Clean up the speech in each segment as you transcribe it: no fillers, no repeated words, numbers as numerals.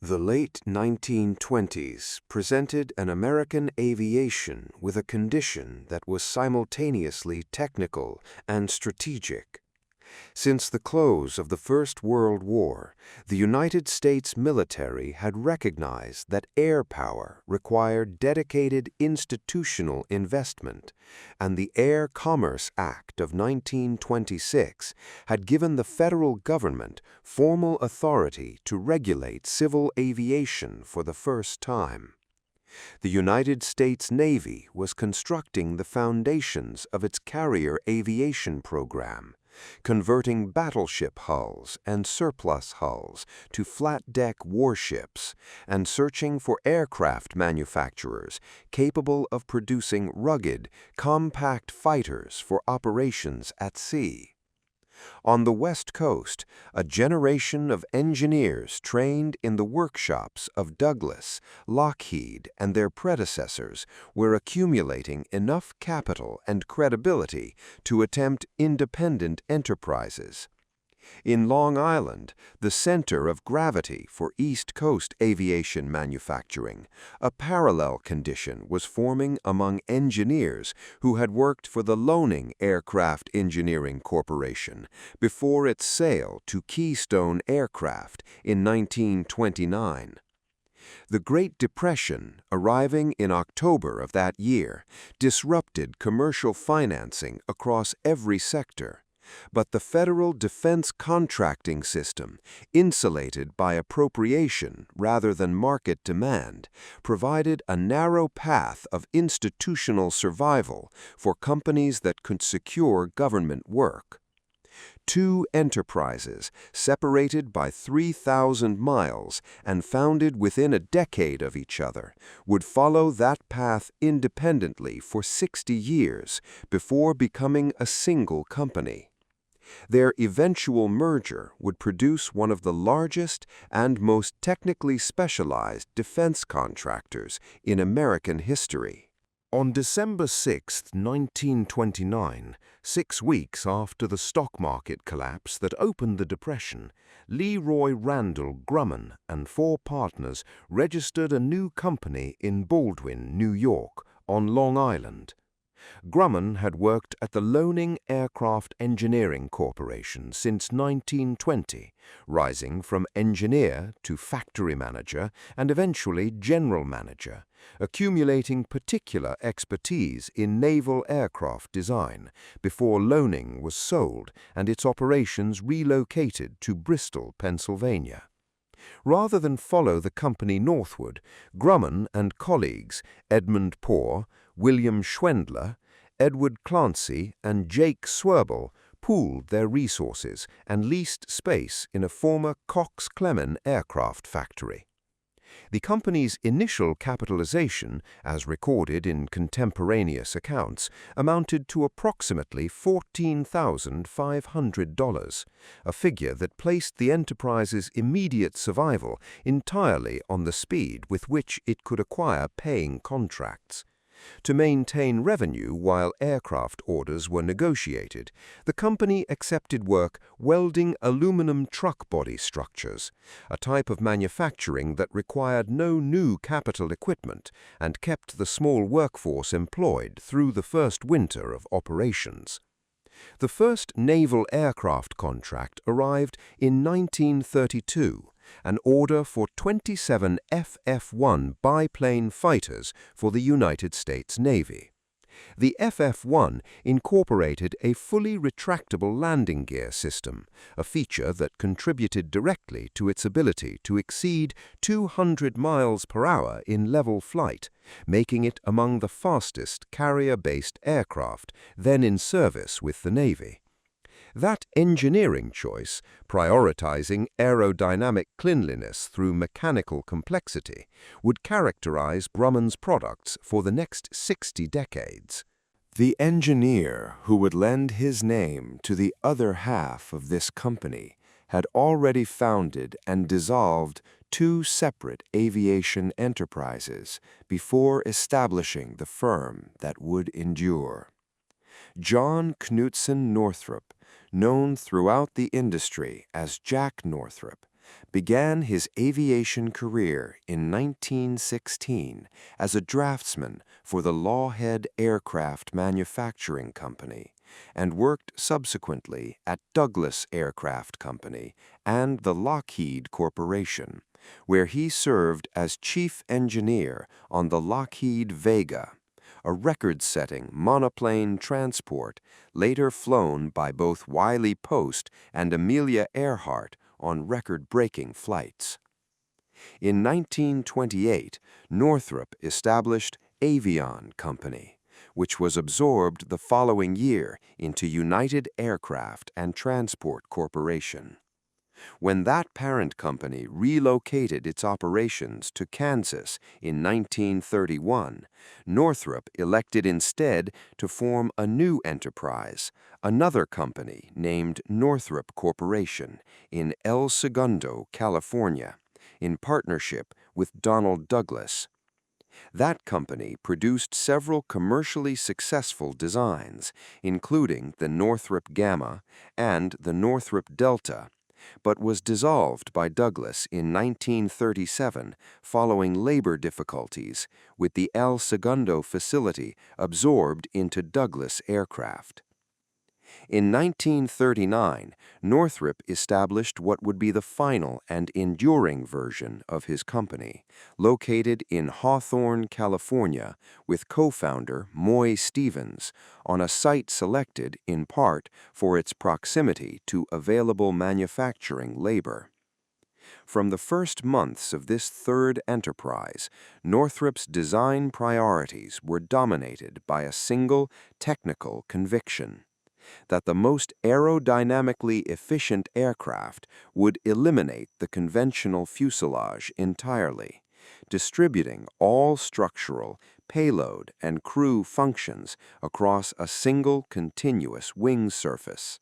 The late 1920s presented an American aviation with a condition that was simultaneously technical and strategic. Since the close of the First World War, the United States military had recognized that air power required dedicated institutional investment, and the Air Commerce Act of 1926 had given the federal government formal authority to regulate civil aviation for the first time. The United States Navy was constructing the foundations of its carrier aviation program, converting battleship hulls and surplus hulls to flat-deck warships, and searching for aircraft manufacturers capable of producing rugged, compact fighters for operations at sea. On the West Coast, a generation of engineers trained in the workshops of Douglas, Lockheed, and their predecessors were accumulating enough capital and credibility to attempt independent enterprises. In Long Island, the center of gravity for East Coast aviation manufacturing, a parallel condition was forming among engineers who had worked for the Loaning Aircraft Engineering Corporation before its sale to Keystone Aircraft in 1929. The Great Depression, arriving in October of that year, disrupted commercial financing across every sector. But the federal defense contracting system, insulated by appropriation rather than market demand, provided a narrow path of institutional survival for companies that could secure government work. Two enterprises, separated by 3,000 miles and founded within a decade of each other, would follow that path independently for 60 years before becoming a single company. Their eventual merger would produce one of the largest and most technically specialized defense contractors in American history. On December 6, 1929, 6 weeks after the stock market collapse that opened the Depression, Leroy Grumman and 4 partners registered a new company in Baldwin, New York, on Long Island. Grumman had worked at the Loaning Aircraft Engineering Corporation since 1920, rising from engineer to factory manager and eventually general manager, accumulating particular expertise in naval aircraft design before Loaning was sold and its operations relocated to Bristol, Pennsylvania. Rather than follow the company northward, Grumman and colleagues Edmund Poor, William Schwendler, Edward Clancy, and Jake Swerble pooled their resources and leased space in a former Cox Clemen aircraft factory. The company's initial capitalization, as recorded in contemporaneous accounts, amounted to approximately $14,500, a figure that placed the enterprise's immediate survival entirely on the speed with which it could acquire paying contracts. To maintain revenue while aircraft orders were negotiated, the company accepted work welding aluminum truck body structures, a type of manufacturing that required no new capital equipment and kept the small workforce employed through the first winter of operations. The first naval aircraft contract arrived in 1932, an order for 27 F-F1 biplane fighters for the United States Navy. The F-F1 incorporated a fully retractable landing gear system, a feature that contributed directly to its ability to exceed 200 miles per hour in level flight, making it among the fastest carrier-based aircraft then in service with the Navy. That engineering choice, prioritizing aerodynamic cleanliness through mechanical complexity, would characterize Grumman's products for the next 60 decades. The engineer who would lend his name to the other half of this company had already founded and dissolved 2 separate aviation enterprises before establishing the firm that would endure. John Knutson Northrop, known throughout the industry as Jack Northrop, began his aviation career in 1916 as a draftsman for the Lawhead Aircraft Manufacturing Company, and worked subsequently at Douglas Aircraft Company and the Lockheed Corporation, where he served as chief engineer on the Lockheed Vega, a record-setting monoplane transport later flown by both Wiley Post and Amelia Earhart on record-breaking flights. In 1928, Northrop established Avion Company, which was absorbed the following year into United Aircraft and Transport Corporation. When that parent company relocated its operations to Kansas in 1931, Northrop elected instead to form a new enterprise, another company named Northrop Corporation, in El Segundo, California, in partnership with Donald Douglas. That company produced several commercially successful designs, including the Northrop Gamma and the Northrop Delta, but was dissolved by Douglas in 1937 following labor difficulties, with the El Segundo facility absorbed into Douglas Aircraft. In 1939, Northrop established what would be the final and enduring version of his company, located in Hawthorne, California, with co-founder Moy Stevens, on a site selected in part for its proximity to available manufacturing labor. From the first months of this third enterprise, Northrop's design priorities were dominated by a single technical conviction: that the most aerodynamically efficient aircraft would eliminate the conventional fuselage entirely, distributing all structural, payload, and crew functions across a single continuous wing surface.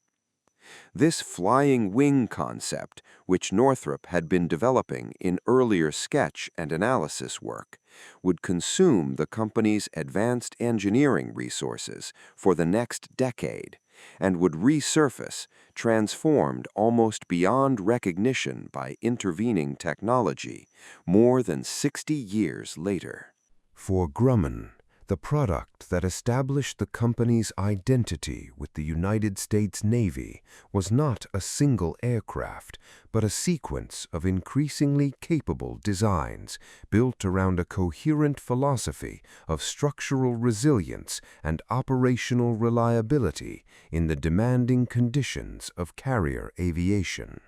This flying wing concept, which Northrop had been developing in earlier sketch and analysis work, would consume the company's advanced engineering resources for the next decade, and would resurface, transformed almost beyond recognition by intervening technology, more than 60 years later. For Grumman, the product that established the company's identity with the United States Navy was not a single aircraft, but a sequence of increasingly capable designs built around a coherent philosophy of structural resilience and operational reliability in the demanding conditions of carrier aviation.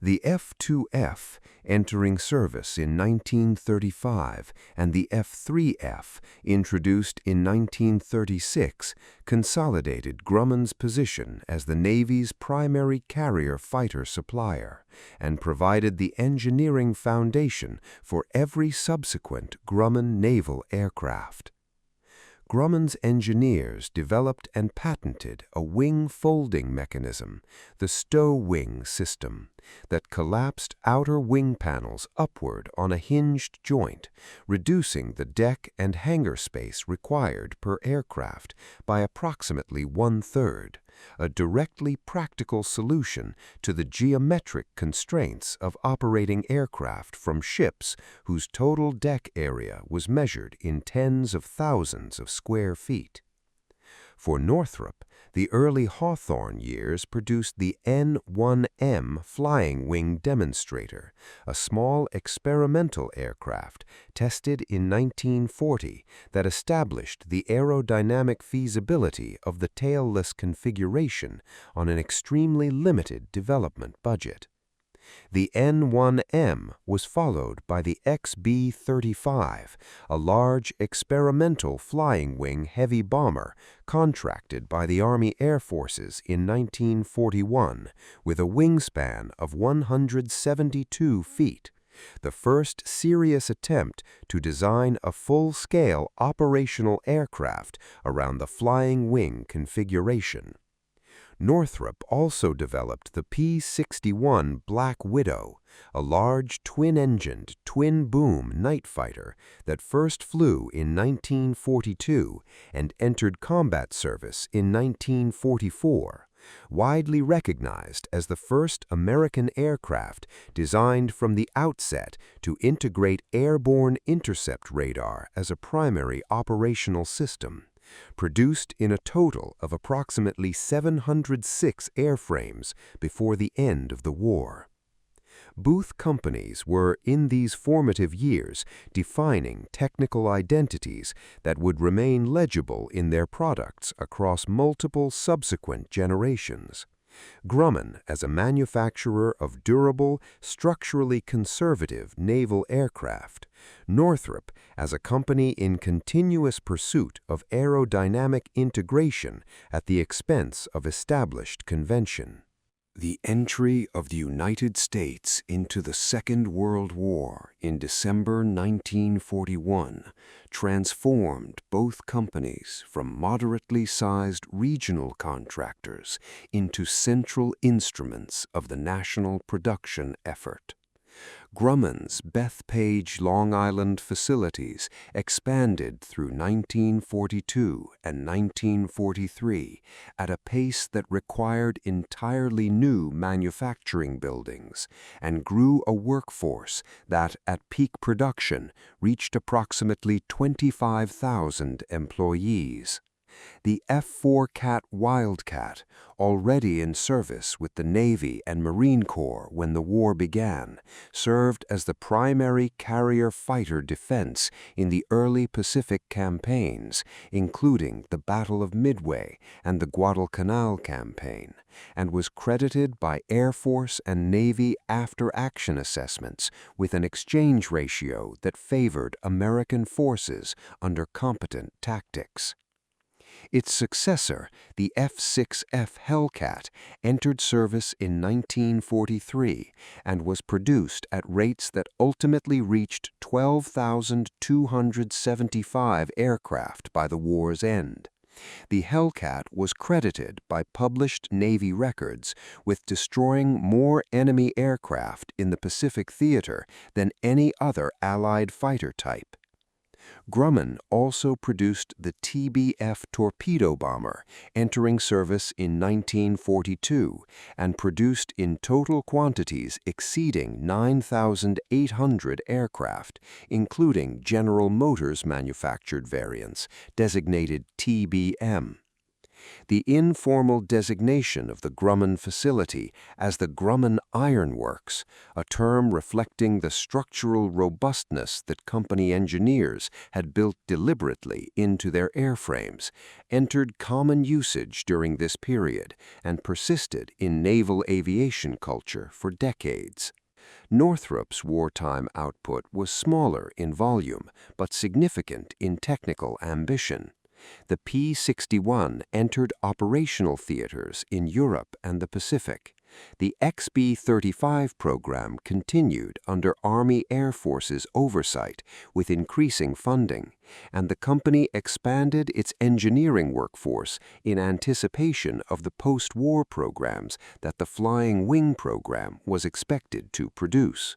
The F2F, entering service in 1935, and the F3F, introduced in 1936, consolidated Grumman's position as the Navy's primary carrier fighter supplier, and provided the engineering foundation for every subsequent Grumman naval aircraft. Grumman's engineers developed and patented a wing folding mechanism, the stow-wing system, that collapsed outer wing panels upward on a hinged joint, reducing the deck and hangar space required per aircraft by approximately 1/3, a directly practical solution to the geometric constraints of operating aircraft from ships whose total deck area was measured in tens of thousands of square feet. For Northrop, the early Hawthorne years produced the N-1M flying wing demonstrator, a small experimental aircraft tested in 1940 that established the aerodynamic feasibility of the tailless configuration on an extremely limited development budget. The N-1M was followed by the XB-35, a large experimental flying wing heavy bomber contracted by the Army Air Forces in 1941 with a wingspan of 172 feet, the first serious attempt to design a full-scale operational aircraft around the flying wing configuration. Northrop also developed the P-61 Black Widow, a large twin-engined, twin-boom night fighter that first flew in 1942 and entered combat service in 1944, Widely recognized as the first American aircraft designed from the outset to integrate airborne intercept radar as a primary operational system, produced in a total of approximately 706 airframes before the end of the war. Both companies were, in these formative years, defining technical identities that would remain legible in their products across multiple subsequent generations. Grumman as a manufacturer of durable, structurally conservative naval aircraft, Northrop as a company in continuous pursuit of aerodynamic integration at the expense of established convention. The entry of the United States into the Second World War in December 1941 transformed both companies from moderately sized regional contractors into central instruments of the national production effort. Grumman's Bethpage, Long Island facilities expanded through 1942 and 1943 at a pace that required entirely new manufacturing buildings and grew a workforce that, at peak production, reached approximately 25,000 employees. The F4F Wildcat, already in service with the Navy and Marine Corps when the war began, served as the primary carrier fighter defense in the early Pacific campaigns, including the Battle of Midway and the Guadalcanal campaign, and was credited by Air Force and Navy after-action assessments with an exchange ratio that favored American forces under competent tactics. Its successor, the F6F Hellcat, entered service in 1943 and was produced at rates that ultimately reached 12,275 aircraft by the war's end. The Hellcat was credited by published Navy records with destroying more enemy aircraft in the Pacific theater than any other Allied fighter type. Grumman also produced the TBF torpedo bomber, entering service in 1942, and produced in total quantities exceeding 9,800 aircraft, including General Motors manufactured variants, designated TBM. The informal designation of the Grumman facility as the Grumman Iron Works, a term reflecting the structural robustness that company engineers had built deliberately into their airframes, entered common usage during this period and persisted in naval aviation culture for decades. Northrop's wartime output was smaller in volume, but significant in technical ambition. The P-61 entered operational theaters in Europe and the Pacific. The XB-35 program continued under Army Air Force's oversight with increasing funding, and the company expanded its engineering workforce in anticipation of the post-war programs that the Flying Wing program was expected to produce.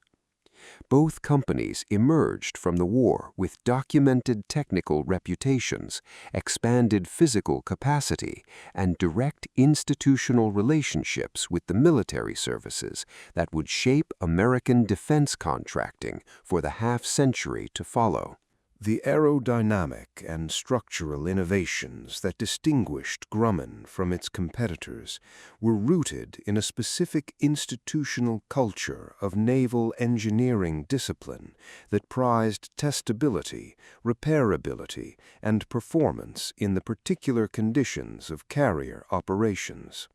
Both companies emerged from the war with documented technical reputations, expanded physical capacity, and direct institutional relationships with the military services that would shape American defense contracting for the half-century to follow. The aerodynamic and structural innovations that distinguished Grumman from its competitors were rooted in a specific institutional culture of naval engineering discipline that prized testability, repairability, and performance in the particular conditions of carrier operations.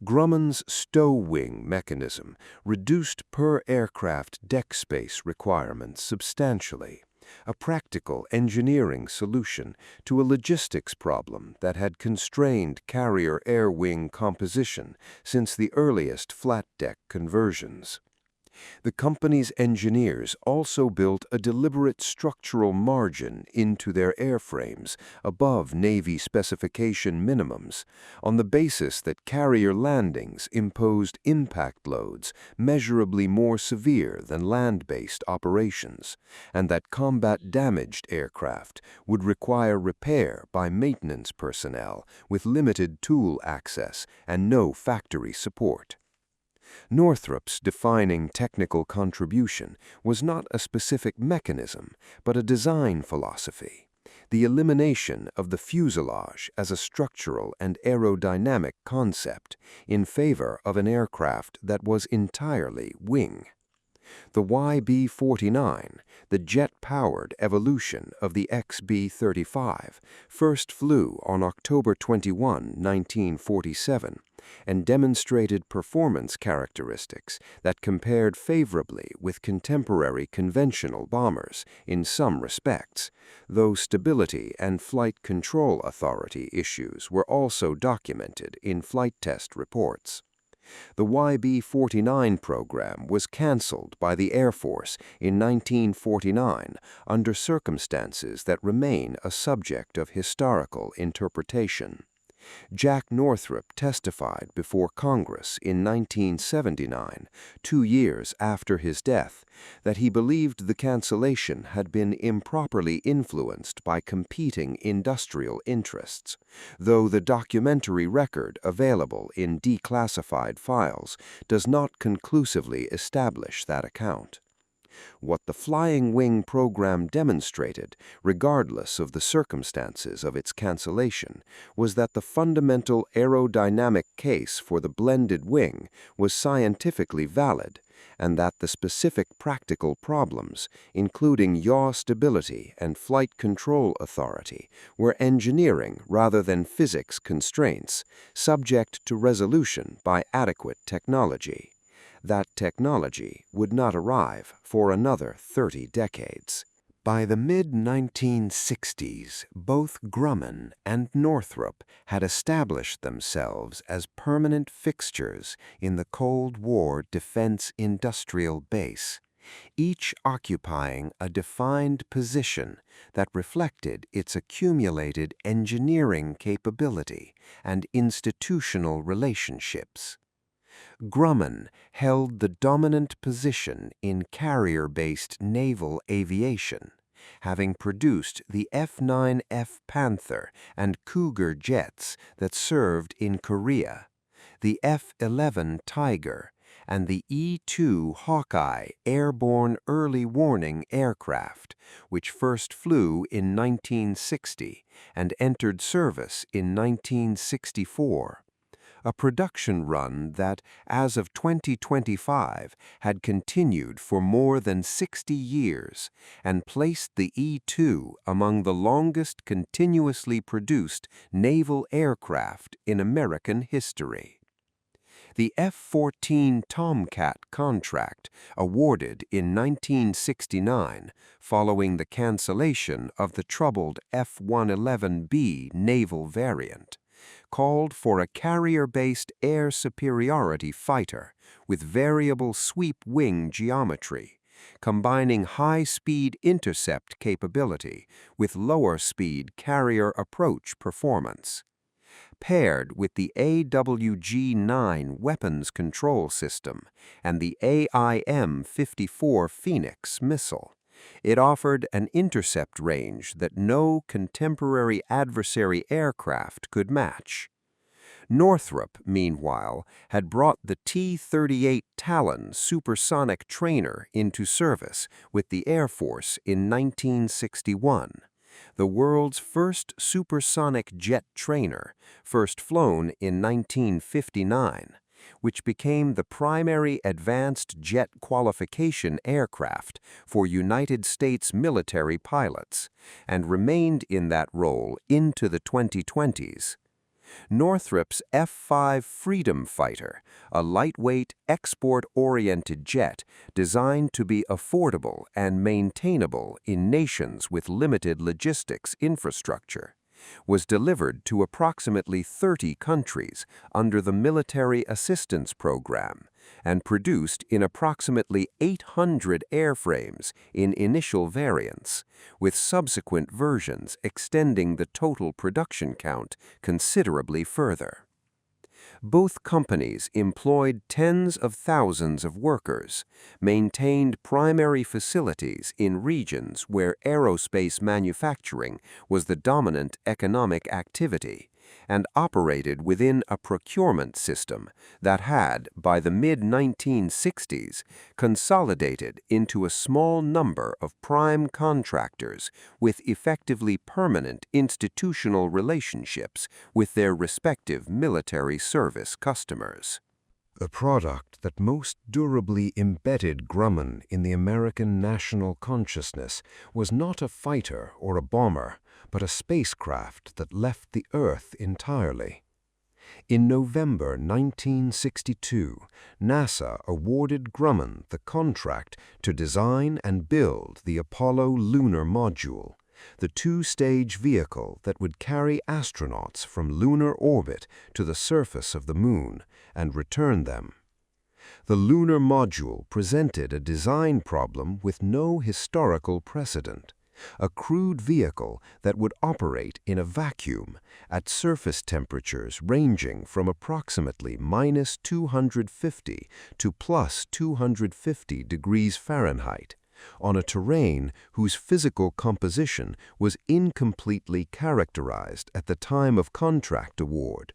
Grumman's stow-wing mechanism reduced per-aircraft deck space requirements substantially, a practical engineering solution to a logistics problem that had constrained carrier air wing composition since the earliest flat-deck conversions. The company's engineers also built a deliberate structural margin into their airframes above Navy specification minimums on the basis that carrier landings imposed impact loads measurably more severe than land-based operations, and that combat-damaged aircraft would require repair by maintenance personnel with limited tool access and no factory support. Northrop's defining technical contribution was not a specific mechanism, but a design philosophy, the elimination of the fuselage as a structural and aerodynamic concept in favor of an aircraft that was entirely wing. The YB-49, the jet-powered evolution of the XB-35, first flew on October 21, 1947, and demonstrated performance characteristics that compared favorably with contemporary conventional bombers in some respects, though stability and flight control authority issues were also documented in flight test reports. The YB-49 program was canceled by the Air Force in 1949 under circumstances that remain a subject of historical interpretation. Jack Northrop testified before Congress in 1979, 2 years after his death, that he believed the cancellation had been improperly influenced by competing industrial interests, though the documentary record available in declassified files does not conclusively establish that account. What the Flying Wing program demonstrated, regardless of the circumstances of its cancellation, was that the fundamental aerodynamic case for the blended wing was scientifically valid, and that the specific practical problems, including yaw stability and flight control authority, were engineering rather than physics constraints, subject to resolution by adequate technology. That technology would not arrive for another 30 decades. By the mid-1960s, both Grumman and Northrop had established themselves as permanent fixtures in the Cold War defense industrial base, each occupying a defined position that reflected its accumulated engineering capability and institutional relationships. Grumman held the dominant position in carrier-based naval aviation, having produced the F-9F Panther and Cougar jets that served in Korea, the F-11 Tiger, and the E-2 Hawkeye airborne early warning aircraft, which first flew in 1960 and entered service in 1964. A production run that, as of 2025, had continued for more than 60 years and placed the E-2 among the longest continuously produced naval aircraft in American history. The F-14 Tomcat contract, awarded in 1969 following the cancellation of the troubled F-111B naval variant, called for a carrier-based air superiority fighter with variable sweep wing geometry, combining high-speed intercept capability with lower-speed carrier approach performance. Paired with the AWG-9 weapons control system and the AIM-54 Phoenix missile, it offered an intercept range that no contemporary adversary aircraft could match. Northrop, meanwhile, had brought the T-38 Talon supersonic trainer into service with the Air Force in 1961, the world's first supersonic jet trainer, first flown in 1959, which became the primary advanced jet qualification aircraft for United States military pilots, and remained in that role into the 2020s. Northrop's F-5 Freedom Fighter, a lightweight, export-oriented jet designed to be affordable and maintainable in nations with limited logistics infrastructure, was delivered to approximately 30 countries under the Military Assistance Program and produced in approximately 800 airframes in initial variants, with subsequent versions extending the total production count considerably further. Both companies employed tens of thousands of workers, maintained primary facilities in regions where aerospace manufacturing was the dominant economic activity, and operated within a procurement system that had, by the mid-1960s, consolidated into a small number of prime contractors with effectively permanent institutional relationships with their respective military service customers. The product that most durably embedded Grumman in the American national consciousness was not a fighter or a bomber, but a spacecraft that left the Earth entirely. In November 1962, NASA awarded Grumman the contract to design and build the Apollo Lunar Module, the two-stage vehicle that would carry astronauts from lunar orbit to the surface of the Moon and return them. The lunar module presented a design problem with no historical precedent. A crude vehicle that would operate in a vacuum at surface temperatures ranging from approximately -250 to +250 degrees Fahrenheit, on a terrain whose physical composition was incompletely characterized at the time of contract award,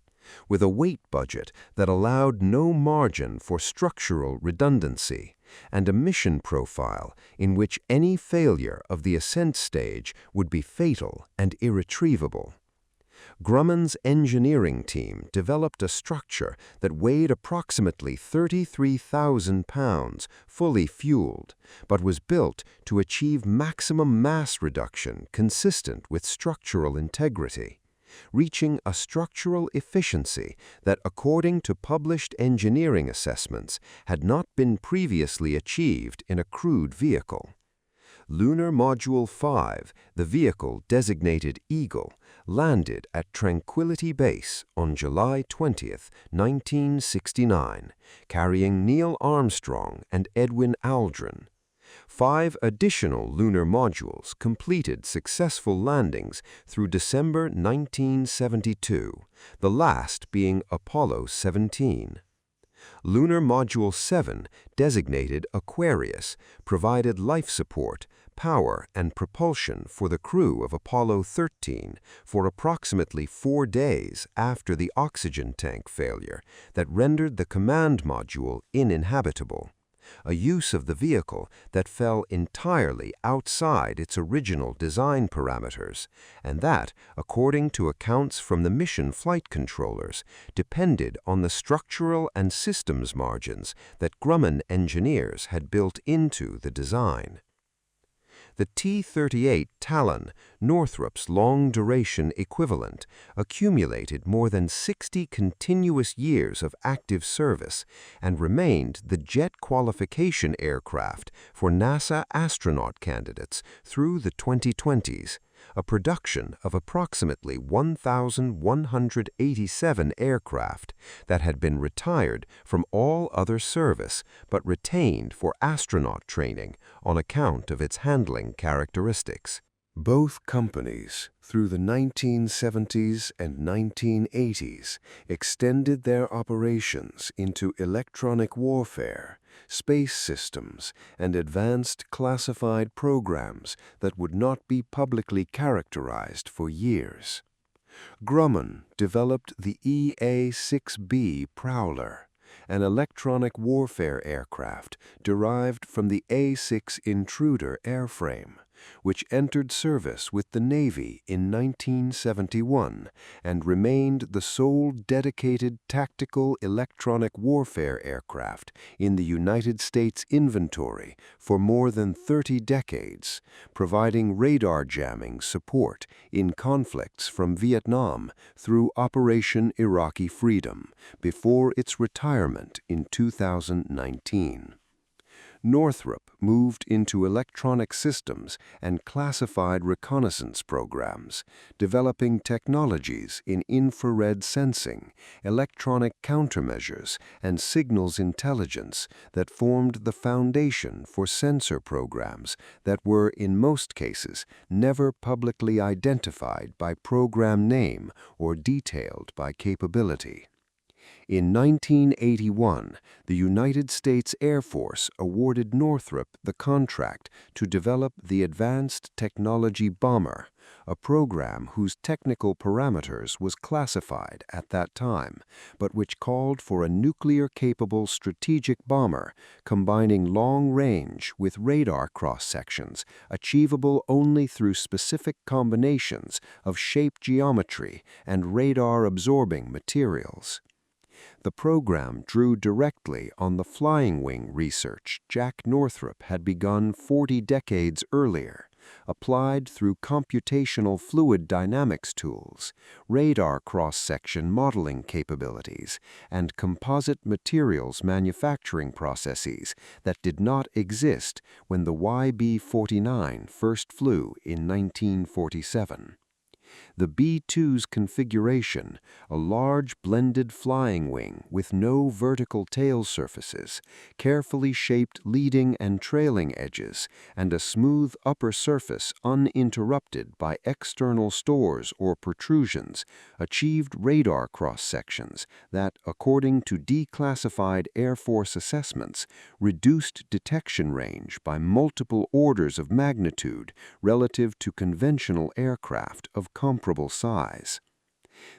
with a weight budget that allowed no margin for structural redundancy, and a mission profile in which any failure of the ascent stage would be fatal and irretrievable. Grumman's engineering team developed a structure that weighed approximately 33,000 pounds, fully fueled, but was built to achieve maximum mass reduction consistent with structural integrity, reaching a structural efficiency that, according to published engineering assessments, had not been previously achieved in a crude vehicle. Lunar Module 5, the vehicle designated Eagle, landed at Tranquility Base on July 20, 1969, carrying Neil Armstrong and Edwin Aldrin. 5 additional lunar modules completed successful landings through December 1972, the last being Apollo 17. Lunar Module 7, designated Aquarius, provided life support, power, and propulsion for the crew of Apollo 13 for approximately 4 days after the oxygen tank failure that rendered the command module uninhabitable, a use of the vehicle that fell entirely outside its original design parameters, and that, according to accounts from the mission flight controllers, depended on the structural and systems margins that Grumman engineers had built into the design. The T-38 Talon, Northrop's long-duration equivalent, accumulated more than 60 continuous years of active service and remained the jet qualification aircraft for NASA astronaut candidates through the 2020s, a production of approximately 1,187 aircraft that had been retired from all other service but retained for astronaut training on account of its handling characteristics. Both companies, through the 1970s and 1980s, extended their operations into electronic warfare, space systems, and advanced classified programs that would not be publicly characterized for years. Grumman developed the EA-6B Prowler, an electronic warfare aircraft derived from the A-6 Intruder airframe, which entered service with the Navy in 1971 and remained the sole dedicated tactical electronic warfare aircraft in the United States inventory for more than 30 decades, providing radar jamming support in conflicts from Vietnam through Operation Iraqi Freedom before its retirement in 2019. Northrop moved into electronic systems and classified reconnaissance programs, developing technologies in infrared sensing, electronic countermeasures, and signals intelligence that formed the foundation for sensor programs that were, in most cases, never publicly identified by program name or detailed by capability. In 1981, the United States Air Force awarded Northrop the contract to develop the Advanced Technology Bomber, a program whose technical parameters was classified at that time, but which called for a nuclear-capable strategic bomber combining long range with radar cross-sections achievable only through specific combinations of shape geometry and radar-absorbing materials. The program drew directly on the flying wing research Jack Northrop had begun 40 decades earlier, applied through computational fluid dynamics tools, radar cross-section modeling capabilities, and composite materials manufacturing processes that did not exist when the YB-49 first flew in 1947. The B-2's configuration, a large blended flying wing with no vertical tail surfaces, carefully shaped leading and trailing edges, and a smooth upper surface uninterrupted by external stores or protrusions, achieved radar cross-sections that, according to declassified Air Force assessments, reduced detection range by multiple orders of magnitude relative to conventional aircraft of comparable size.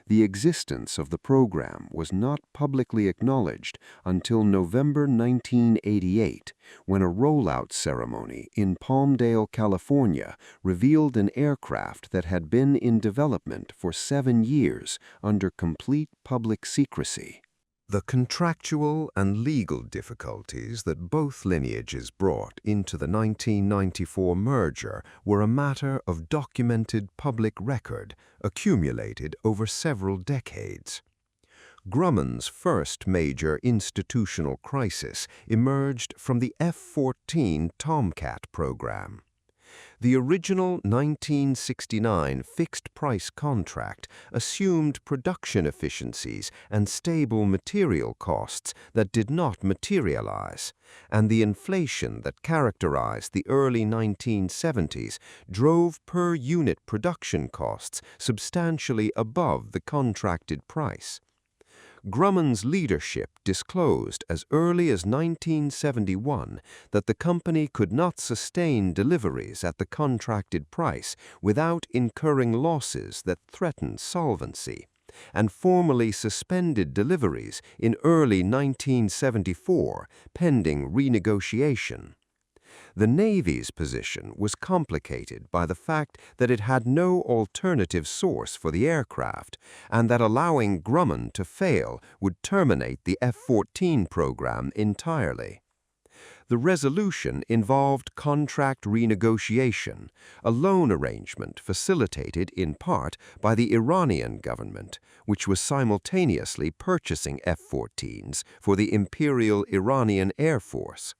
The existence of the program was not publicly acknowledged until November 1988, when a rollout ceremony in Palmdale, California, revealed an aircraft that had been in development for 7 years under complete public secrecy. The contractual and legal difficulties that both lineages brought into the 1994 merger were a matter of documented public record accumulated over several decades. Grumman's first major institutional crisis emerged from the F-14 Tomcat program. The original 1969 fixed-price contract assumed production efficiencies and stable material costs that did not materialize, and the inflation that characterized the early 1970s drove per-unit production costs substantially above the contracted price. Grumman's leadership disclosed as early as 1971 that the company could not sustain deliveries at the contracted price without incurring losses that threatened solvency, and formally suspended deliveries in early 1974 pending renegotiation. The Navy's position was complicated by the fact that it had no alternative source for the aircraft, and that allowing Grumman to fail would terminate the F-14 program entirely. The resolution involved contract renegotiation, a loan arrangement facilitated in part by the Iranian government, which was simultaneously purchasing F-14s for the Imperial Iranian Air Force.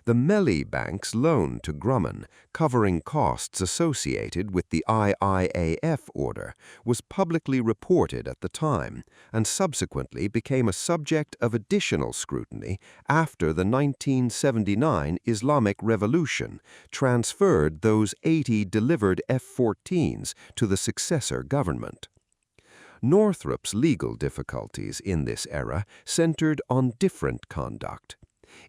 The Melli Bank's loan to Grumman, covering costs associated with the IIAF order, was publicly reported at the time and subsequently became a subject of additional scrutiny after the 1979 Islamic Revolution transferred those 80 delivered F-14s to the successor government. Northrop's legal difficulties in this era centered on different conduct.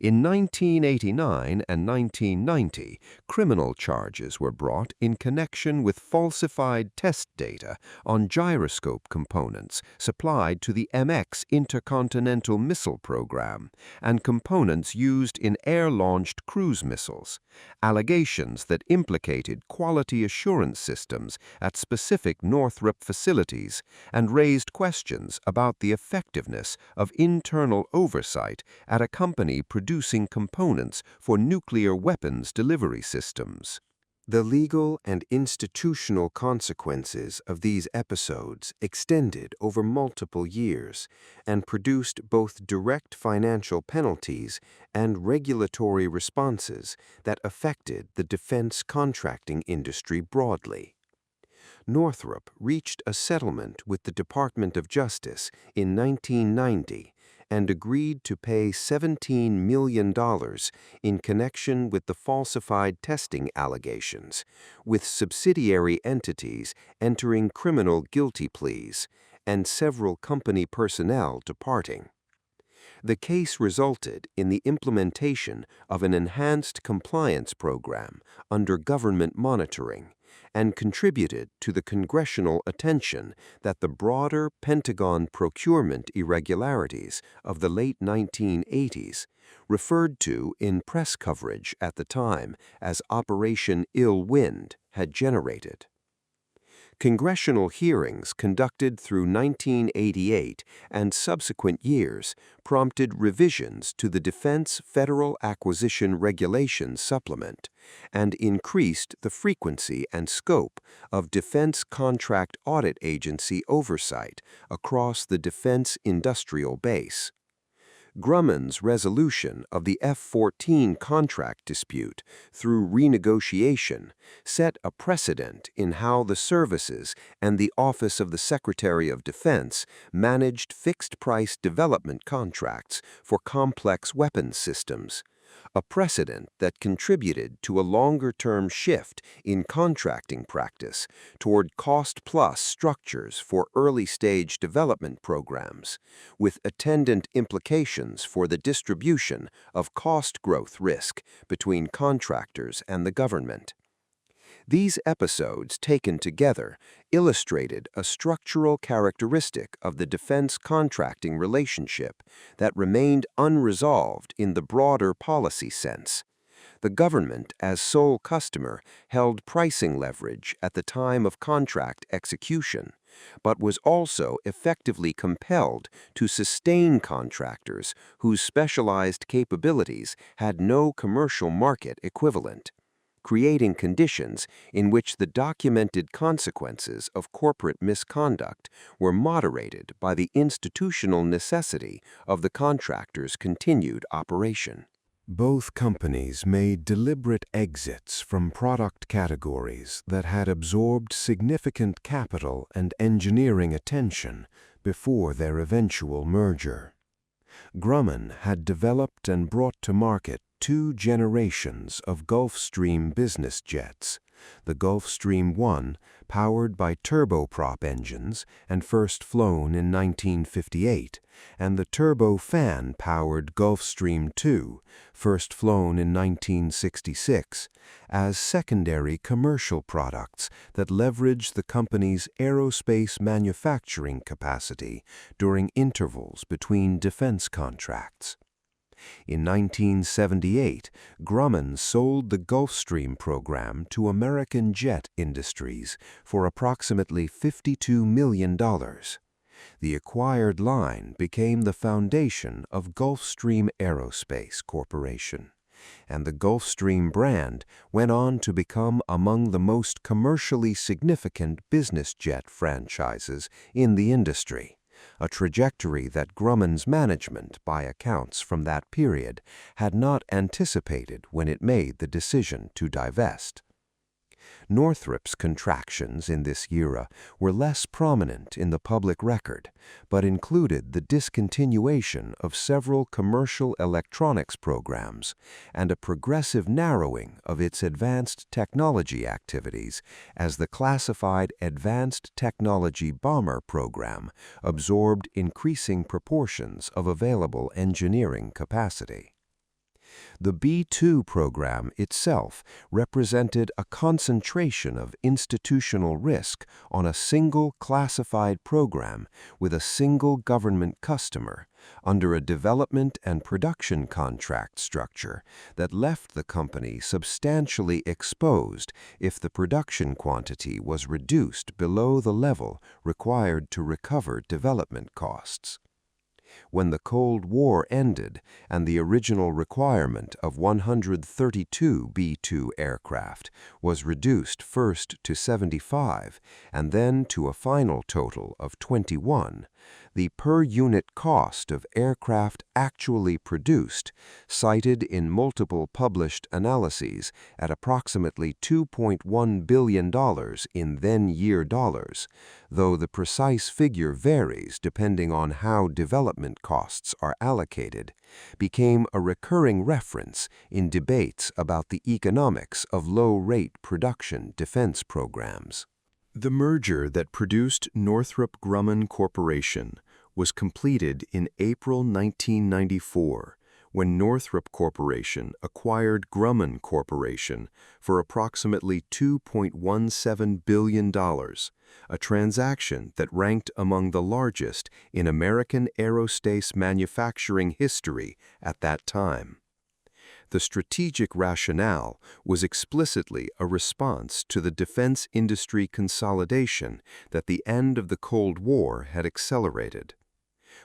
In 1989 and 1990, criminal charges were brought in connection with falsified test data on gyroscope components supplied to the MX intercontinental missile program and components used in air-launched cruise missiles, allegations that implicated quality assurance systems at specific Northrop facilities and raised questions about the effectiveness of internal oversight at a company producing components for nuclear weapons delivery systems. The legal and institutional consequences of these episodes extended over multiple years and produced both direct financial penalties and regulatory responses that affected the defense contracting industry broadly. Northrop reached a settlement with the Department of Justice in 1990 and agreed to pay $17 million in connection with the falsified testing allegations, with subsidiary entities entering criminal guilty pleas and several company personnel departing. The case resulted in the implementation of an enhanced compliance program under government monitoring and contributed to the congressional attention that the broader Pentagon procurement irregularities of the late 1980s, referred to in press coverage at the time as Operation Ill Wind, had generated. Congressional hearings conducted through 1988 and subsequent years prompted revisions to the Defense Federal Acquisition Regulations Supplement and increased the frequency and scope of Defense Contract Audit Agency oversight across the defense industrial base. Grumman's resolution of the F-14 contract dispute through renegotiation set a precedent in how the services and the Office of the Secretary of Defense managed fixed-price development contracts for complex weapons systems, a precedent that contributed to a longer-term shift in contracting practice toward cost-plus structures for early-stage development programs, with attendant implications for the distribution of cost growth risk between contractors and the government. These episodes, taken together, illustrated a structural characteristic of the defense contracting relationship that remained unresolved in the broader policy sense. The government, as sole customer, held pricing leverage at the time of contract execution, but was also effectively compelled to sustain contractors whose specialized capabilities had no commercial market equivalent, creating conditions in which the documented consequences of corporate misconduct were moderated by the institutional necessity of the contractor's continued operation. Both companies made deliberate exits from product categories that had absorbed significant capital and engineering attention before their eventual merger. Grumman had developed and brought to market two generations of Gulfstream business jets, the Gulfstream I, powered by turboprop engines and first flown in 1958, and the turbofan-powered Gulfstream II, first flown in 1966, as secondary commercial products that leverage the company's aerospace manufacturing capacity during intervals between defense contracts. In 1978, Grumman sold the Gulfstream program to American Jet Industries for approximately $52 million. The acquired line became the foundation of Gulfstream Aerospace Corporation, and the Gulfstream brand went on to become among the most commercially significant business jet franchises in the industry, a trajectory that Grumman's management, by accounts from that period, had not anticipated when it made the decision to divest. Northrop's contractions in this era were less prominent in the public record, but included the discontinuation of several commercial electronics programs and a progressive narrowing of its advanced technology activities as the classified Advanced Technology Bomber program absorbed increasing proportions of available engineering capacity. The B-2 program itself represented a concentration of institutional risk on a single classified program with a single government customer under a development and production contract structure that left the company substantially exposed if the production quantity was reduced below the level required to recover development costs. When the Cold War ended and the original requirement of 132 B-2 aircraft was reduced first to 75 and then to a final total of 21, the per-unit cost of aircraft actually produced, cited in multiple published analyses at approximately $2.1 billion in then-year dollars, though the precise figure varies depending on how development costs are allocated, became a recurring reference in debates about the economics of low-rate production defense programs. The merger that produced Northrop Grumman Corporation was completed in April 1994, when Northrop Corporation acquired Grumman Corporation for approximately $2.17 billion, a transaction that ranked among the largest in American aerospace manufacturing history at that time. The strategic rationale was explicitly a response to the defense industry consolidation that the end of the Cold War had accelerated.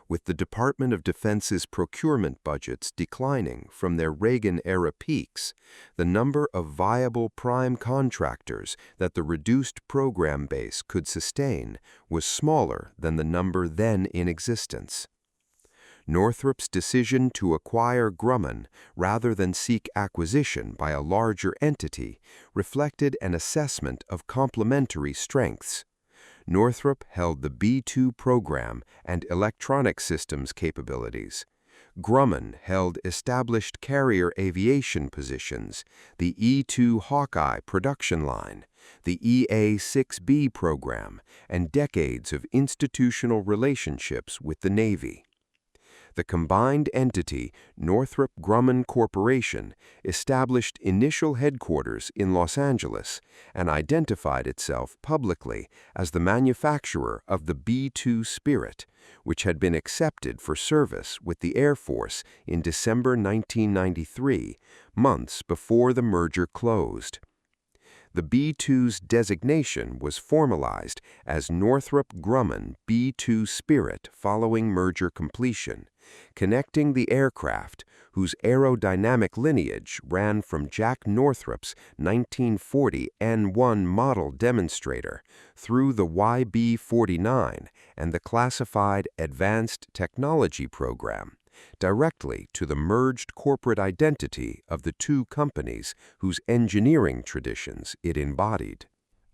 With the Department of Defense's procurement budgets declining from their Reagan-era peaks, the number of viable prime contractors that the reduced program base could sustain was smaller than the number then in existence. Northrop's decision to acquire Grumman rather than seek acquisition by a larger entity reflected an assessment of complementary strengths. Northrop held the B-2 program and electronic systems capabilities. Grumman held established carrier aviation positions, the E-2 Hawkeye production line, the EA-6B program, and decades of institutional relationships with the Navy. The combined entity, Northrop Grumman Corporation, established initial headquarters in Los Angeles and identified itself publicly as the manufacturer of the B-2 Spirit, which had been accepted for service with the Air Force in December 1993, months before the merger closed. The B-2's designation was formalized as Northrop Grumman B-2 Spirit following merger completion, connecting the aircraft, whose aerodynamic lineage ran from Jack Northrop's 1940 N-1 model demonstrator through the YB-49 and the classified Advanced Technology Program, directly to the merged corporate identity of the two companies whose engineering traditions it embodied.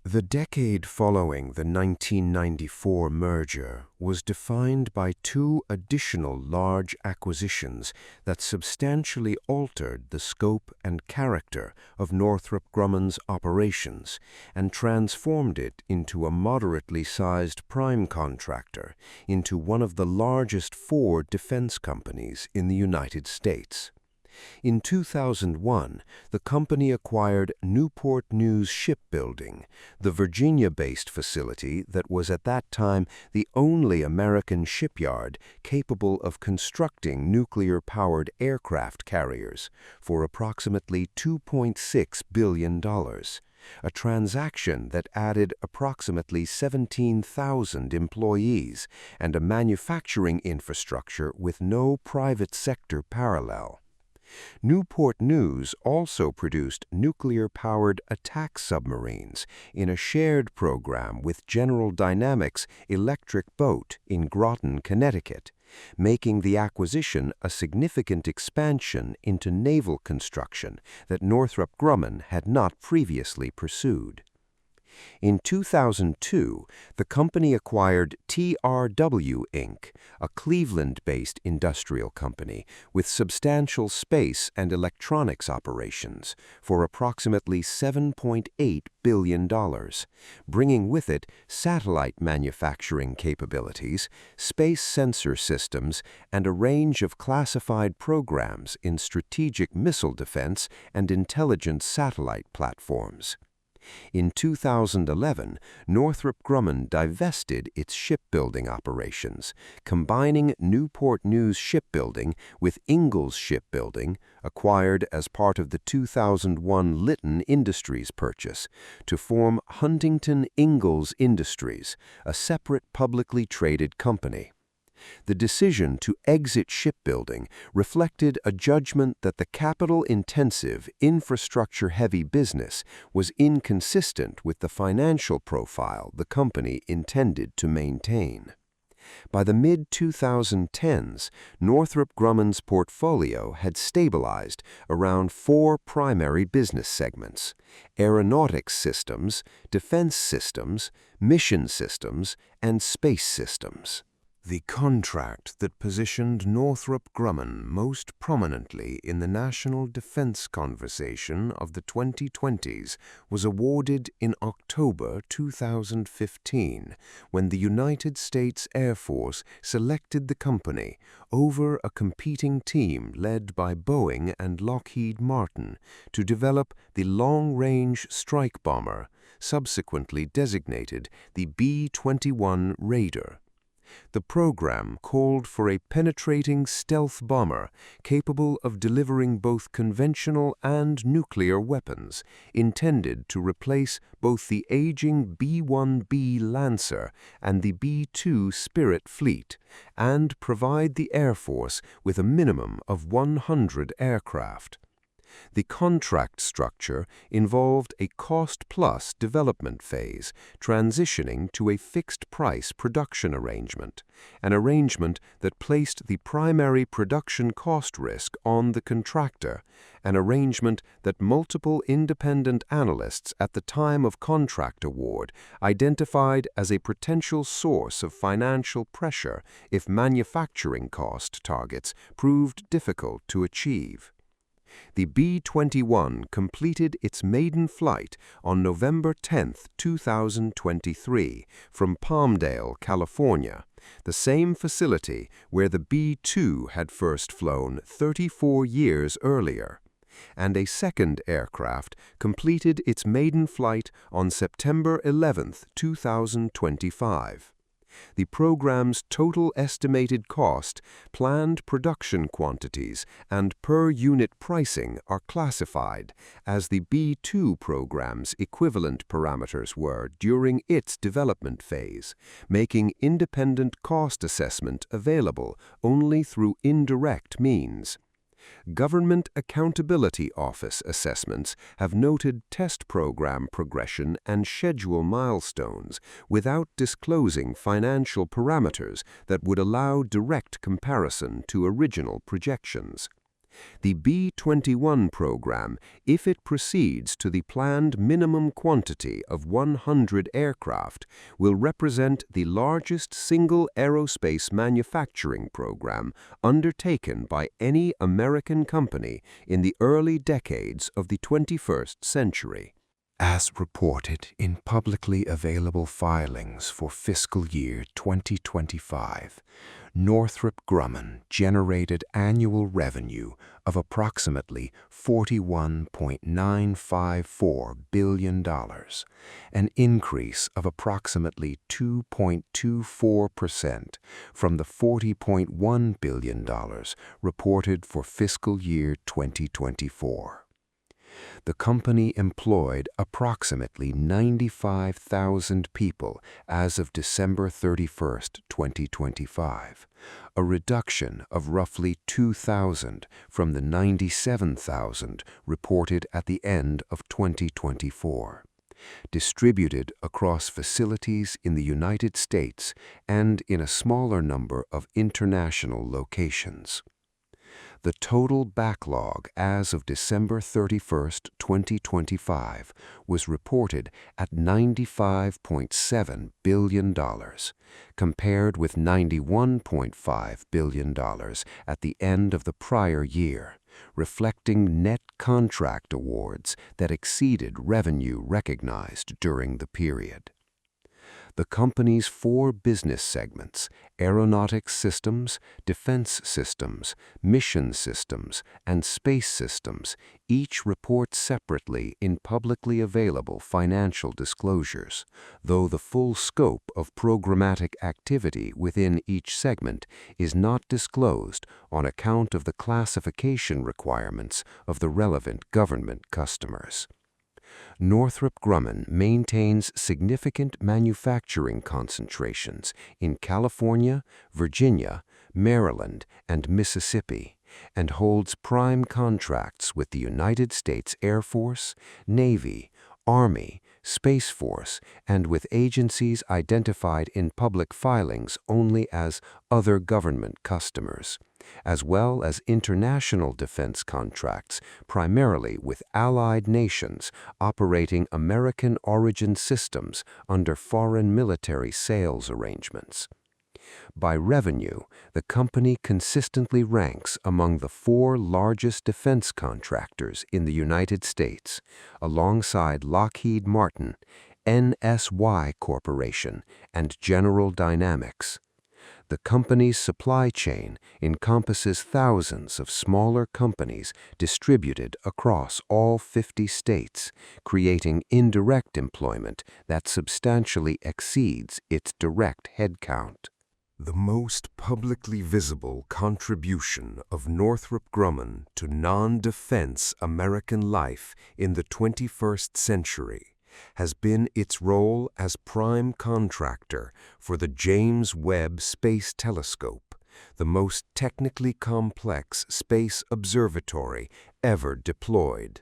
The decade following the 1994 merger was defined by two additional large acquisitions that substantially altered the scope and character of Northrop Grumman's operations and transformed it into a moderately sized prime contractor, into one of the largest four defense companies in the United States. In 2001, the company acquired Newport News Shipbuilding, the Virginia-based facility that was at that time the only American shipyard capable of constructing nuclear-powered aircraft carriers, for approximately $2.6 billion, a transaction that added approximately 17,000 employees and a manufacturing infrastructure with no private sector parallel. Newport News also produced nuclear-powered attack submarines in a shared program with General Dynamics' Electric Boat in Groton, Connecticut, making the acquisition a significant expansion into naval construction that Northrop Grumman had not previously pursued. In 2002, the company acquired TRW Inc., a Cleveland-based industrial company with substantial space and electronics operations, for approximately $7.8 billion, bringing with it satellite manufacturing capabilities, space sensor systems, and a range of classified programs in strategic missile defense and intelligence satellite platforms. In 2011, Northrop Grumman divested its shipbuilding operations, combining Newport News Shipbuilding with Ingalls Shipbuilding, acquired as part of the 2001 Litton Industries purchase, to form Huntington Ingalls Industries, a separate publicly traded company. The decision to exit shipbuilding reflected a judgment that the capital-intensive, infrastructure-heavy business was inconsistent with the financial profile the company intended to maintain. By the mid-2010s, Northrop Grumman's portfolio had stabilized around four primary business segments: aeronautics systems, defense systems, mission systems, and space systems. The contract that positioned Northrop Grumman most prominently in the national defense conversation of the 2020s was awarded in October 2015, when the United States Air Force selected the company over a competing team led by Boeing and Lockheed Martin to develop the long-range strike bomber, subsequently designated the B-21 Raider. The program called for a penetrating stealth bomber capable of delivering both conventional and nuclear weapons, intended to replace both the aging B-1B Lancer and the B-2 Spirit fleet, and provide the Air Force with a minimum of 100 aircraft. The contract structure involved a cost-plus development phase, transitioning to a fixed-price production arrangement, an arrangement that placed the primary production cost risk on the contractor, an arrangement that multiple independent analysts at the time of contract award identified as a potential source of financial pressure if manufacturing cost targets proved difficult to achieve. The B-21 completed its maiden flight on November 10, 2023, from Palmdale, California, the same facility where the B-2 had first flown 34 years earlier, and a second aircraft completed its maiden flight on September 11, 2025. The program's total estimated cost, planned production quantities, and per-unit pricing are classified as the B-2 program's equivalent parameters were during its development phase, making independent cost assessment available only through indirect means. Government Accountability Office assessments have noted test program progression and schedule milestones without disclosing financial parameters that would allow direct comparison to original projections. The B-21 program, if it proceeds to the planned minimum quantity of 100 aircraft, will represent the largest single aerospace manufacturing program undertaken by any American company in the early decades of the 21st century. As reported in publicly available filings for fiscal year 2025, Northrop Grumman generated annual revenue of approximately $41.954 billion, an increase of approximately 2.24% from the $40.1 billion reported for fiscal year 2024. The company employed approximately 95,000 people as of December 31, 2025, a reduction of roughly 2,000 from the 97,000 reported at the end of 2024, distributed across facilities in the United States and in a smaller number of international locations. The total backlog as of December 31, 2025 was reported at $95.7 billion, compared with $91.5 billion at the end of the prior year, reflecting net contract awards that exceeded revenue recognized during the period. The company's four business segments, aeronautics systems, defense systems, mission systems, and space systems, each report separately in publicly available financial disclosures, though the full scope of programmatic activity within each segment is not disclosed on account of the classification requirements of the relevant government customers. Northrop Grumman maintains significant manufacturing concentrations in California, Virginia, Maryland, and Mississippi, and holds prime contracts with the United States Air Force, Navy, Army, Space Force, and with agencies identified in public filings only as other government customers, as well as international defense contracts primarily with allied nations operating American origin systems under foreign military sales arrangements. By revenue, the company consistently ranks among the 4 largest defense contractors in the United States, alongside Lockheed Martin, NSY Corporation, and General Dynamics. The company's supply chain encompasses thousands of smaller companies distributed across all 50 states, creating indirect employment that substantially exceeds its direct headcount. The most publicly visible contribution of Northrop Grumman to non-defense American life in the 21st century has been its role as prime contractor for the James Webb Space Telescope, the most technically complex space observatory ever deployed.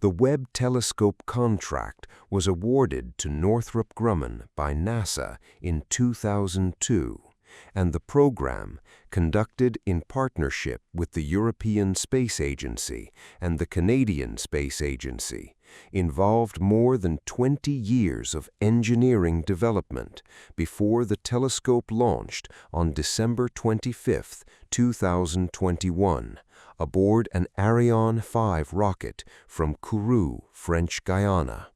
The Webb Telescope contract was awarded to Northrop Grumman by NASA in 2002, and the program, conducted in partnership with the European Space Agency and the Canadian Space Agency, involved more than 20 years of engineering development before the telescope launched on December 25, 2021, aboard an Ariane 5 rocket from Kourou, French Guiana.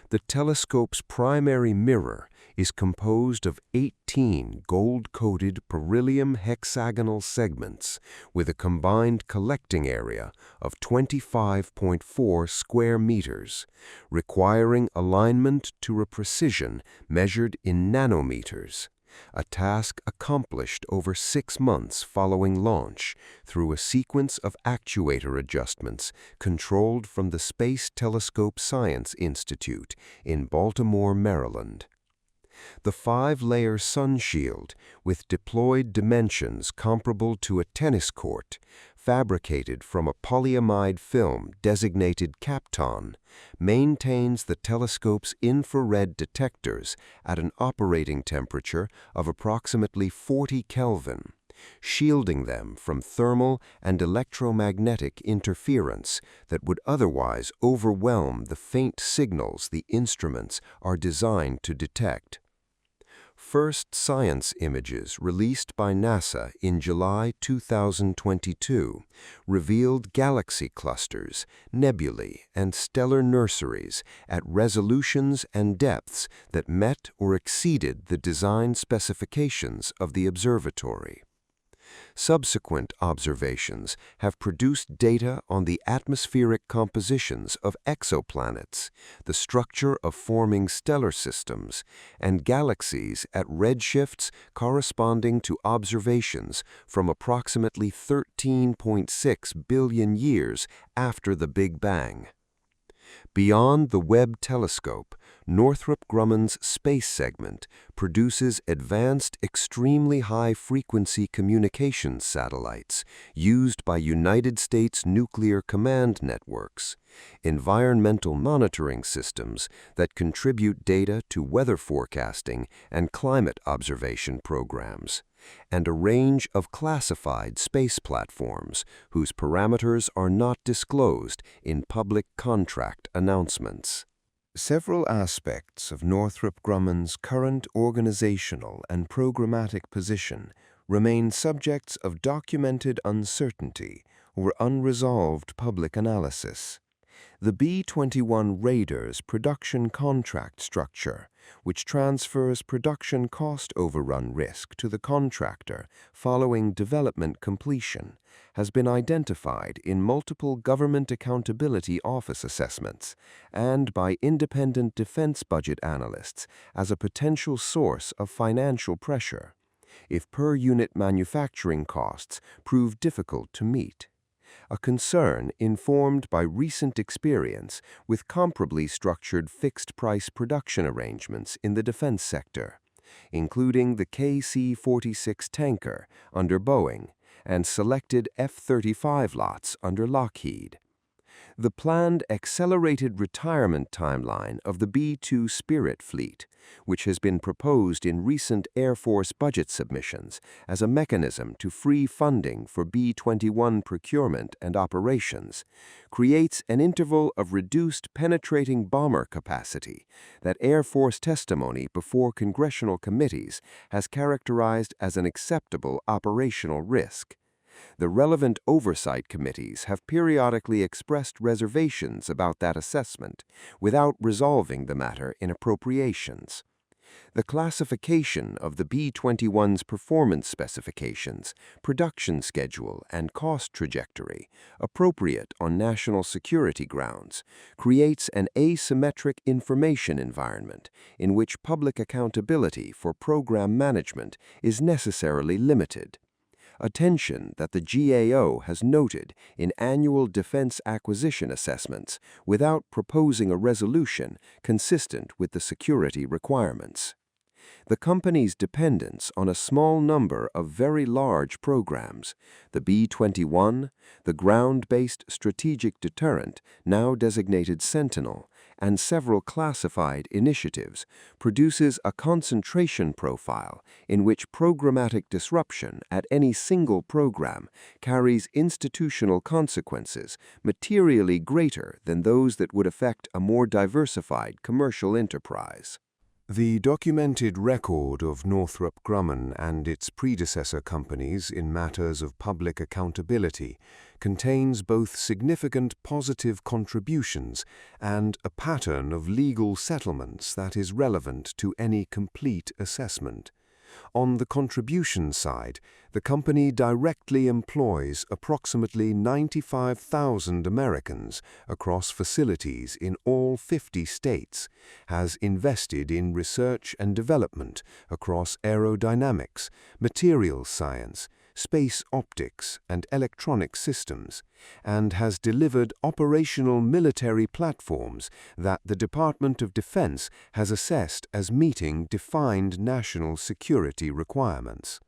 The telescope's primary mirror is composed of 18 gold-coated beryllium hexagonal segments with a combined collecting area of 25.4 square meters, requiring alignment to a precision measured in nanometers, a task accomplished over 6 months following launch through a sequence of actuator adjustments controlled from the Space Telescope Science Institute in Baltimore, Maryland. The 5-layer sun shield, with deployed dimensions comparable to a tennis court, fabricated from a polyamide film designated Kapton, maintains the telescope's infrared detectors at an operating temperature of approximately 40 Kelvin, shielding them from thermal and electromagnetic interference that would otherwise overwhelm the faint signals the instruments are designed to detect. First science images released by NASA in July 2022 revealed galaxy clusters, nebulae, and stellar nurseries at resolutions and depths that met or exceeded the design specifications of the observatory. Subsequent observations have produced data on the atmospheric compositions of exoplanets, the structure of forming stellar systems, and galaxies at redshifts corresponding to observations from approximately 13.6 billion years after the Big Bang. Beyond the Webb telescope, Northrop Grumman's space segment produces advanced extremely high-frequency communications satellites used by United States nuclear command networks, environmental monitoring systems that contribute data to weather forecasting and climate observation programs, and a range of classified space platforms whose parameters are not disclosed in public contract announcements. Several aspects of Northrop Grumman's current organizational and programmatic position remain subjects of documented uncertainty or unresolved public analysis. The B-21 Raider's production contract structure, which transfers production cost overrun risk to the contractor following development completion, has been identified in multiple Government Accountability Office assessments and by independent defense budget analysts as a potential source of financial pressure if per-unit manufacturing costs prove difficult to meet. a concern informed by recent experience with comparably structured fixed-price production arrangements in the defense sector, including the KC-46 tanker under Boeing and selected F-35 lots under Lockheed. The planned accelerated retirement timeline of the B-2 Spirit fleet, which has been proposed in recent Air Force budget submissions as a mechanism to free funding for B-21 procurement and operations, creates an interval of reduced penetrating bomber capacity that Air Force testimony before congressional committees has characterized as an acceptable operational risk. The relevant oversight committees have periodically expressed reservations about that assessment without resolving the matter in appropriations. The classification of the B-21's performance specifications, production schedule, and cost trajectory, appropriate on national security grounds, creates an asymmetric information environment in which public accountability for program management is necessarily limited. A tension that the GAO has noted in annual defense acquisition assessments without proposing a resolution consistent with the security requirements. The company's dependence on a small number of very large programs, the B-21, the ground-based strategic deterrent, now designated Sentinel, and several classified initiatives, produces a concentration profile in which programmatic disruption at any single program carries institutional consequences materially greater than those that would affect a more diversified commercial enterprise. The documented record of Northrop Grumman and its predecessor companies in matters of public accountability contains both significant positive contributions and a pattern of legal settlements that is relevant to any complete assessment. On the contribution side, the company directly employs approximately 95,000 Americans across facilities in all 50 states, has invested in research and development across aerodynamics, materials science, space optics, and electronic systems, and has delivered operational military platforms that the Department of Defense has assessed as meeting defined national security requirements.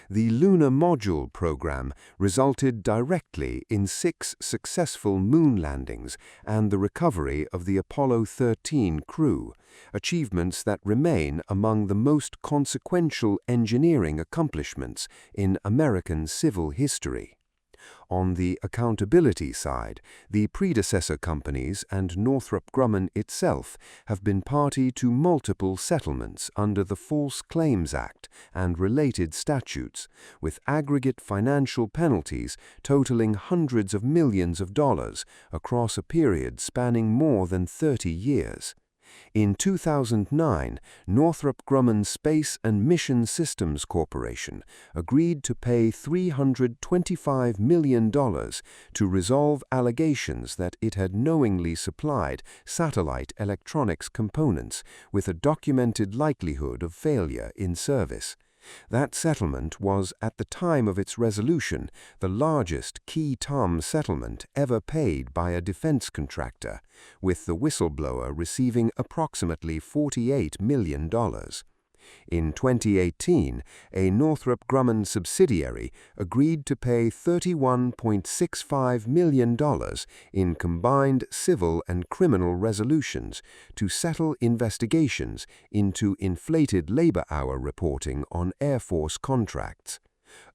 The Lunar Module program resulted directly in 6 successful moon landings and the recovery of the Apollo 13 crew, achievements that remain among the most consequential engineering accomplishments in American civil history. On the accountability side, the predecessor companies and Northrop Grumman itself have been party to multiple settlements under the False Claims Act and related statutes, with aggregate financial penalties totaling hundreds of millions of dollars across a period spanning more than 30 years. In 2009, Northrop Grumman Space and Mission Systems Corporation agreed to pay $325 million to resolve allegations that it had knowingly supplied satellite electronics components with a documented likelihood of failure in service. That settlement was, at the time of its resolution, the largest key TOM settlement ever paid by a defense contractor, with the whistleblower receiving approximately $48 million. In 2018, a Northrop Grumman subsidiary agreed to pay $31.65 million in combined civil and criminal resolutions to settle investigations into inflated labor hour reporting on Air Force contracts.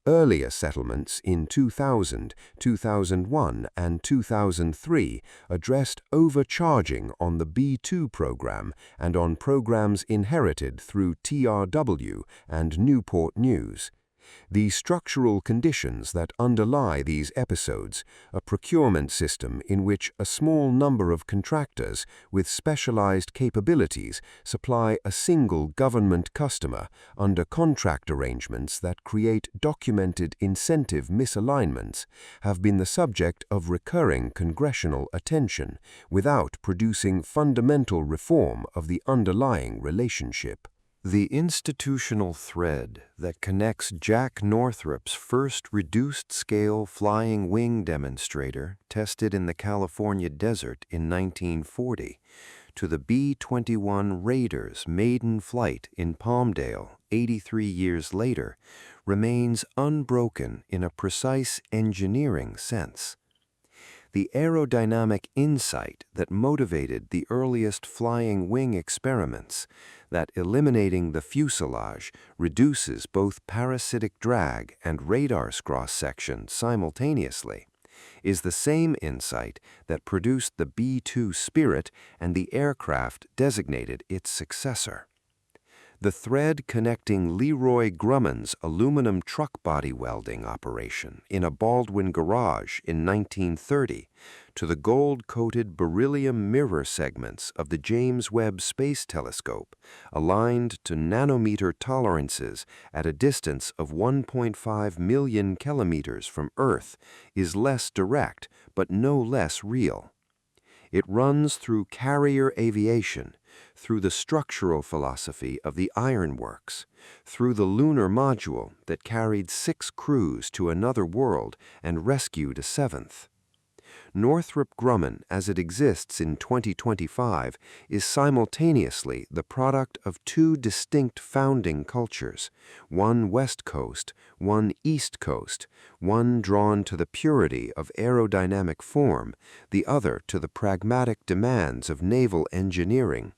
Earlier settlements in 2000, 2001, and 2003 addressed overcharging on the B-2 program and on programs inherited through TRW and Newport News. The structural conditions that underlie these episodes, a procurement system in which a small number of contractors with specialized capabilities supply a single government customer under contract arrangements that create documented incentive misalignments, have been the subject of recurring congressional attention, without producing fundamental reform of the underlying relationship. The institutional thread that connects Jack Northrop's first reduced-scale flying wing demonstrator tested in the California desert in 1940 to the B-21 Raider's maiden flight in Palmdale 83 years later remains unbroken in a precise engineering sense. The aerodynamic insight that motivated the earliest flying wing experiments, that eliminating the fuselage reduces both parasitic drag and radar cross-section simultaneously, is the same insight that produced the B-2 Spirit and the aircraft designated its successor. The thread connecting Leroy Grumman's aluminum truck body welding operation in a Baldwin garage in 1930 to the gold-coated beryllium mirror segments of the James Webb Space Telescope, aligned to nanometer tolerances at a distance of 1.5 million kilometers from Earth, is less direct but no less real. It runs through carrier aviation, through the structural philosophy of the ironworks, through the lunar module that carried 6 crews to another world and rescued a 7th. Northrop Grumman, as it exists in 2025, is simultaneously the product of 2 distinct founding cultures, one West Coast, one East Coast, one drawn to the purity of aerodynamic form, the other to the pragmatic demands of naval engineering,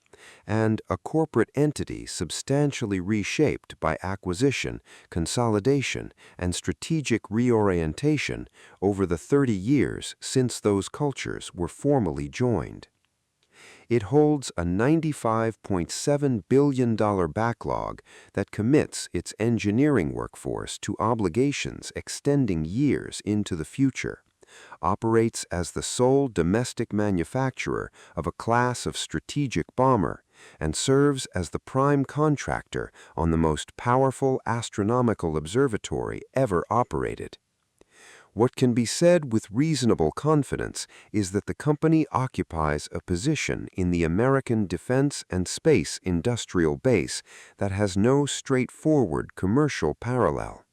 and a corporate entity substantially reshaped by acquisition, consolidation, and strategic reorientation over the 30 years since those cultures were formally joined. It holds a $95.7 billion backlog that commits its engineering workforce to obligations extending years into the future, operates as the sole domestic manufacturer of a class of strategic bomber, and serves as the prime contractor on the most powerful astronomical observatory ever operated. What can be said with reasonable confidence is that the company occupies a position in the American defense and space industrial base that has no straightforward commercial parallel.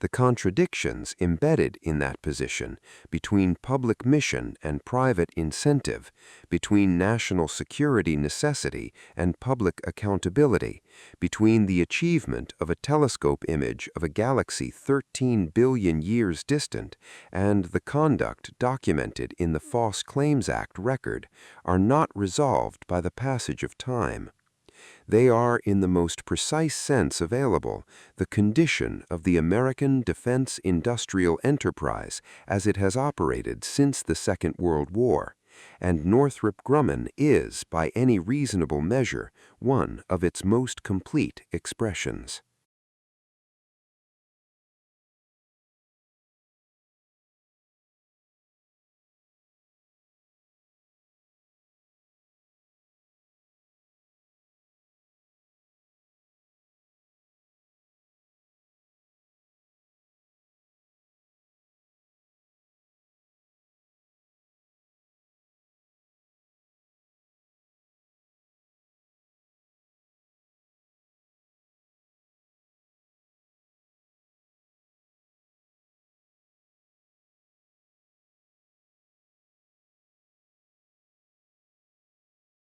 The contradictions embedded in that position between public mission and private incentive, between national security necessity and public accountability, between the achievement of a telescope image of a galaxy 13 billion years distant and the conduct documented in the False Claims Act record, are not resolved by the passage of time. They are, in the most precise sense available, the condition of the American defense industrial enterprise as it has operated since the Second World War, and Northrop Grumman is, by any reasonable measure, one of its most complete expressions.